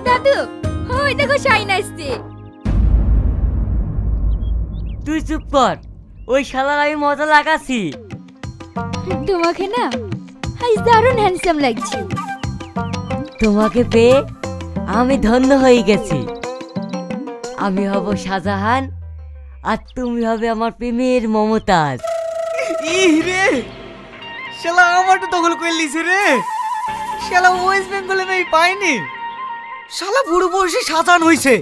দাদু, ওই দেখো শাইন আসছে। তুই চুপ কর, ওই শালার আমি মজা লাগাচ্ছি। তোমাকে না আজ দারুণ হ্যান্ডসাম লাগছে। তোমাকে পেয়ে আমি ধন্য হয়ে গেছি। আমি হব শাহজাহান আর তুমি হবে আমার প্রেমের মমতাজ। ইহ রে, শালা আমারটা দখল করে লিছে রে। শালা ওয়েস্ট বেঙ্গলে আমি পাইনি। শালা বুড়ো বয়সে শাহজাহান হইছে।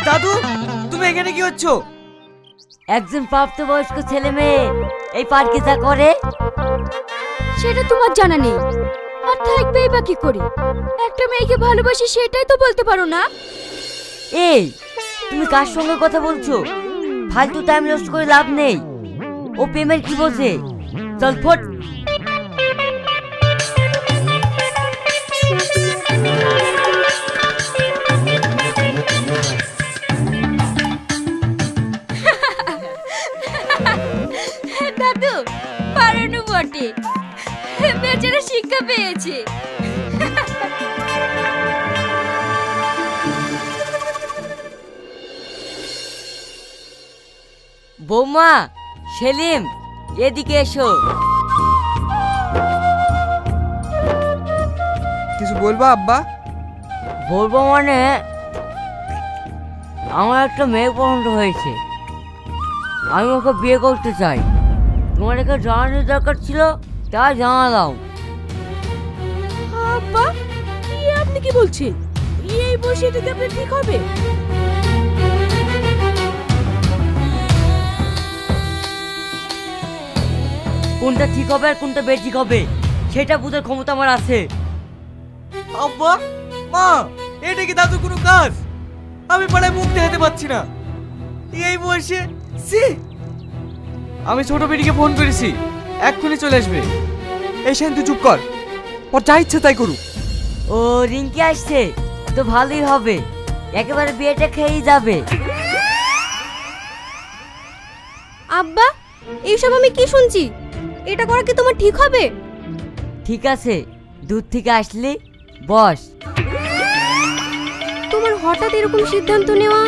দাদু, তুমি এখানে কি হচ্ছ? একজন প্রাপ্তবয়স্ক ছেলে মেয়ে এই পার্কে যা করে সেটা তোমার জানা নেই, আর থাকবেই বা কি করে? একটা মেয়েকে ভালোবাসি সেটাই তো বলতে পারো না। এই তুমি কার সঙ্গে কথা বলছো? ফালতু টাইম নষ্ট করে লাভ নেই। ও প্রেমের কি বোঝে? চল ফট। দাদু পারানো বটে, বেচারা শিক্ষা পেয়েছে। বৌমা, সেলিম, এদিকে এসো। কিছু বলবা আব্বা? বলবো মানে আমার একটা মেয়ে পছন্দ হয়েছে, আমি ওকে বিয়ে করতে চাই। তোমার এখানে জানানোর দরকার ছিল, তাই জানালাম। আব্বা, আপনি কি বলছেন? এই বসে এটা কি আপনার ঠিক হবে? কোনটা ঠিক হবে আর কোনটা বেঠিক হবে সেটা বুঝার ক্ষমতা আমার আছে। আব্বা, মা, এটা কি দাদুর কোনো কাজ? আমি পাড়ায় মুখ দেখাতে পাচ্ছি না এই বয়সে। সি, আমি ছোট বেটিকে ফোন করেছি, এক্ষুনি চলে আসবে। এই শাইন, তুই চুপ কর, ওর যা ইচ্ছে তাই করুক। ও রিঙ্কি আসছে তো ভালোই হবে, একেবারে বিয়েটা খেয়েই যাবে। আব্বা, এইসব আমি কি শুনছি? এটা করা কি তোমার ঠিক হবে? ঠিক আছে, দূর থেকে আসলে বস। তোমার হঠাৎ এরকম সিদ্ধান্ত নেওয়া?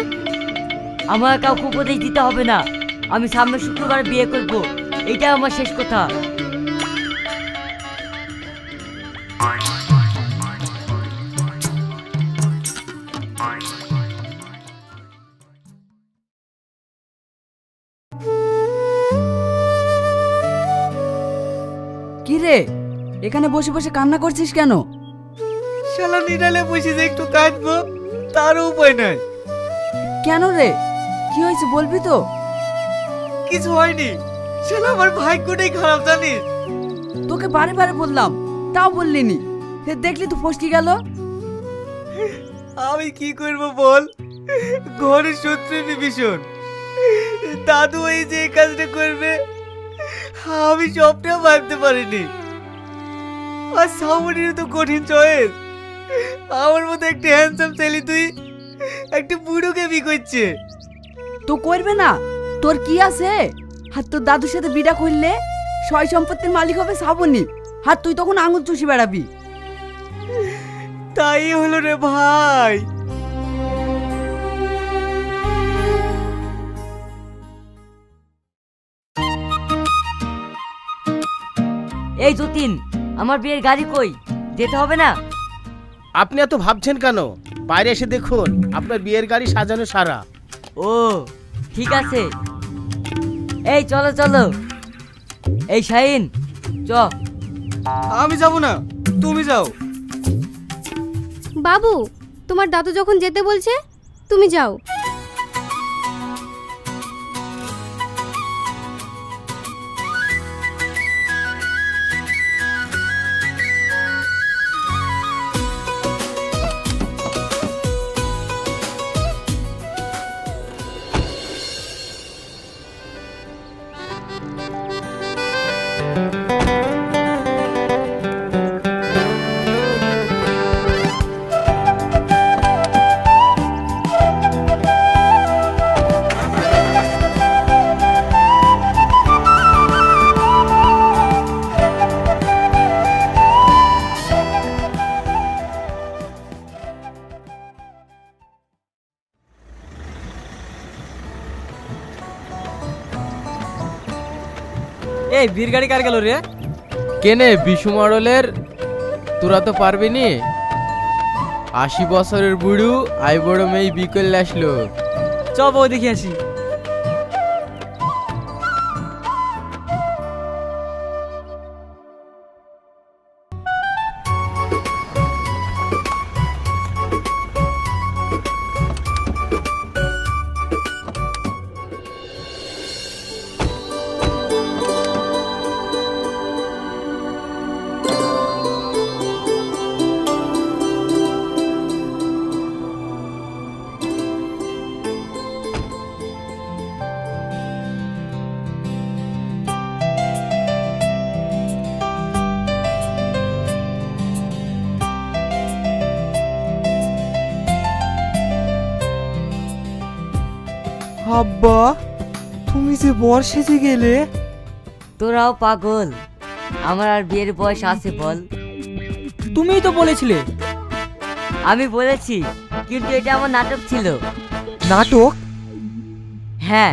আমার কাউকে উপদেশ দিতে হবে না, আমি সামনের শুক্রবার বিয়ে করব, এইটা আমার শেষ কথা। কি রে, এখানে বসে বসে কান্না করছিস কেন? শালা নিরালে বসে যে একটু কাঁদবো, তারও উপায় নাই। কেন রে, কি হয়েছে বলবি তো? কিছু হয়নি, শালা আমার ভাগ্যটাই খারাপ জানিস। তোকে বারে বারে বললাম, তাও বললিনি। দেখলি তো ফসকে গেল। আমি কি করব বল, ঘরের শত্রু বিভীষণ। দাদু এই যে এই কাজটা করবে আমি স্বপ্নেও ভাবতে পারিনি। আর সামনের তো কঠিন চয়েস। আমার মতো একটা হ্যান্ডসাম ছেলে তুই একটা বুড়োকে বিয়ে করছে। তো করবে না, তোর কি আছে? আর তোর দাদুর সাথে বিড়া করলে সয় সম্পত্তির মালিক হবে শ্রাবণী, আর তুই তখন আঙুল চুষি বেড়াবি। তাই হলো রে ভাই। এই যতীন, আমার বিয়ের গাড়ি কই? যেতে হবে না? আপনি এত ভাবছেন কেন? বাইরে এসে দেখুন, আপনার বিয়ের গাড়ি সাজানো সারা। ও ঠিক আছে, এই চলো চলো। এই শাহিন, চ। আমি যাব না, তুমি যাও। বাবু, তোমার দাদু যখন যেতে বলছে তুমি যাও। এই বীর গাড়ি কার গেল রে? কেনে বিশু মডেলের, তোরা তো পারবি নি। 80 বছরের বুড়ু আই বড় মেয়ে বিকেল আসলো। চ বউ দেখে আসি। আব্বা, তুমি যে বর সেজে গেলে। তোরাও পাগল, আমার আর বিয়ের বয়স আছে বল? তুমিই তো বলেছিলে। আমি বলেছি, কিন্তু এটা আমার নাটক ছিল। নাটক? হ্যাঁ,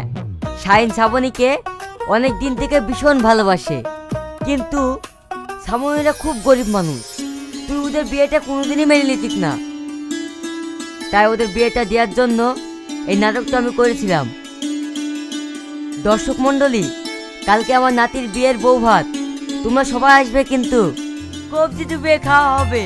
শাহিন শ্রাবণীকে অনেক দিন থেকে ভীষণ ভালোবাসে, কিন্তু শ্রাবণীরা খুব গরিব মানুষ। তুই ওদের বিয়েটা কোনোদিনই মেনে নিতিস না, তাই ওদের বিয়েটা দেওয়ার জন্য এই নাটকটা আমি করেছিলাম। দর্শক মণ্ডলী, কালকে আমার নাতির বিয়ের বউ ভাত, তোমরা সবাই আসবে কিন্তু কবজি ডুবিয়ে খাওয়া হবে।